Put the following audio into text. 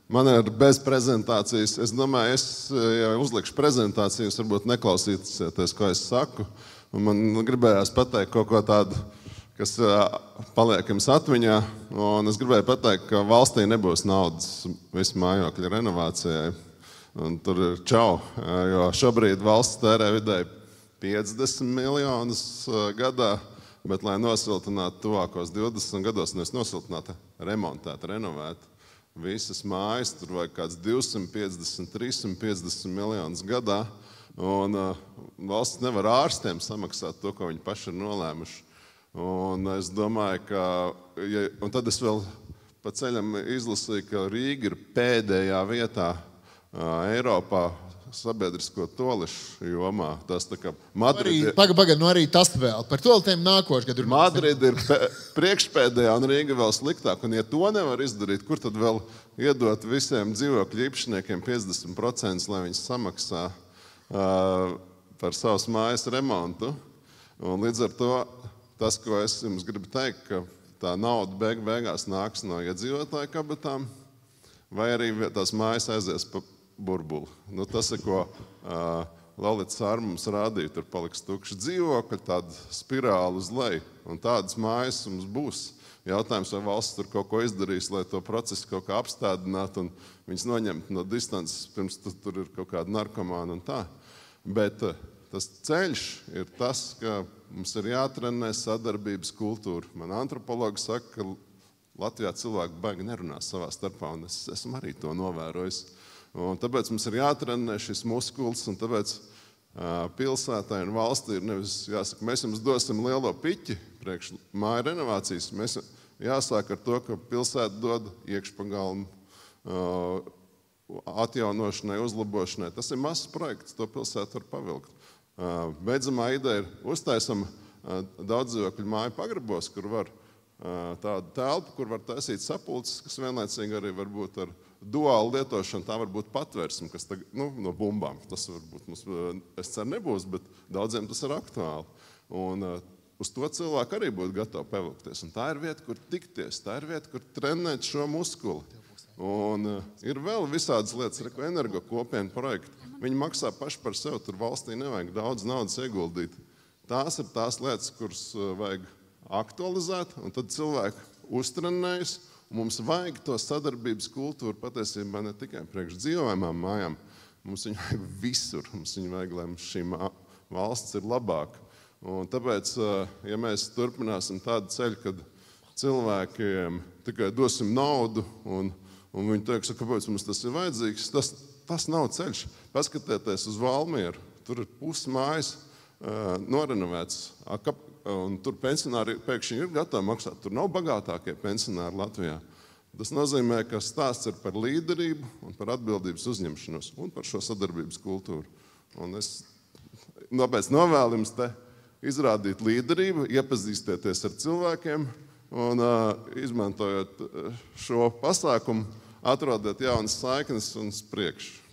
Man ir bez prezentācijas. Es domāju, ja uzlikšu prezentāciju, jūs varbūt neklausīsieties, ko es saku. Un man gribējās pateikt kaut ko tādu, kas paliek jums atmiņā. Un es gribēju pateikt, ka valstī nebūs naudas visu mājokļu renovācijai. Un tur ir čau, jo šobrīd valsts tērē vidēji 50 miljonus gadā, bet lai nosiltinātu tuvākos 20 gados, nevis nosiltinātu, remontētu, renovētu visas mājas, tur vajag kāds 250, 350 miljonus gadā, un valsts nevar ārstiem samaksāt to, ko viņi paši ir nolēmuši. Un es domāju, ka, un tad es vēl pa ceļam izlasīju, ka Rīga ir pēdējā vietā Eiropā sabiedrisko toalešu jomā. Tas tā kā Madridi... Pagaid, arī tas vēl. Par toaletēm nākošu gadu. Madridi ir priekšpēdējā un Rīga vēl sliktāk. Un ja to nevar izdarīt, kur tad vēl iedot visiem dzīvokļu īpašniekiem 50%, lai viņi samaksā par savas mājas remontu? Un līdz ar to tas, ko es jums gribu teikt, ka tā nauda beigās nāks no iedzīvotāju kabatām, vai arī tās mājas aizies pa burbuli. Nu, tas ir, ko Lalits Sārma mums rādīja. Tur paliks tukši dzīvokļi, tāda spirāli uz leju. Un tādas mājas mums būs. Jautājums, vai valsts tur kaut ko izdarīs, lai to procesu kaut kā apstādinātu un viņus noņemt no distances, pirms tur ir kaut kāda narkomāna un tā. Bet tas ceļš ir tas, ka mums ir jātrenē sadarbības kultūra. Man antropologi saka, ka Latvijā cilvēki baigi nerunā savā starpā, un es esmu arī to novērojis. Un tāpēc mums ir jātrenē šis muskulis, un tāpēc pilsētai un valstī ir nevis jāsaka, mēs jums dosim lielo piķi priekš māju renovācijas. Mēs jāsāk ar to, ka pilsēta dod iekšpagalmu atjaunošanai, uzlabošanai. Tas ir mazs projekts, to pilsēta var pavilkt. Beidzamā ideja ir uztaisam daudz dzīvokļu māju pagrabos, kur var tādu telpu, kur var taisīt sapulces, kas vienlaicīgi arī var būt ar duālu lietošanu. Tā var būt patvērsme, kas no bumbām. Tas varbūt mums, es ceru, nebūs, bet daudziem tas ir aktuāli. Un uz to cilvēku arī būtu gatavi pavilkties. Un tā ir vieta, kur tikties, tā ir vieta, kur trenēt šo muskuli. Un ir vēl visādas lietas, energo kopienu projekti. Viņi maksā paši par sevi, tur valstī nevajag daudz naudas ieguldīt. Tās ir tās lietas, kuras vajag aktualizēt, un tad cilvēki uztrenējas, un mums vajag to sadarbības kultūru patiesībā ne tikai priekš dzīvojamām mājām, mums viņu vajag visur, mums viņu vajag, lai šī valsts ir labāka. Un tāpēc, ja mēs turpināsim tādu ceļu, kad cilvēkiem tikai dosim naudu, un viņi teiks, kāpēc mums tas ir vajadzīgs, tas nav ceļš. Paskatieties uz Valmieru, tur ir pusi mājas norenovēts, un tur pensionāri pēkšņi ir gatavi maksāt. Tur nav bagātākie pensionāri Latvijā. Tas nozīmē, ka stāsts ir par līderību un par atbildības uzņemšanos un par šo sadarbības kultūru. Un es tāpēc novēlu jums te izrādīt līderību, iepazīstieties ar cilvēkiem un izmantojot šo pasākumu, atrodiet jaunas saiknes un priekšu.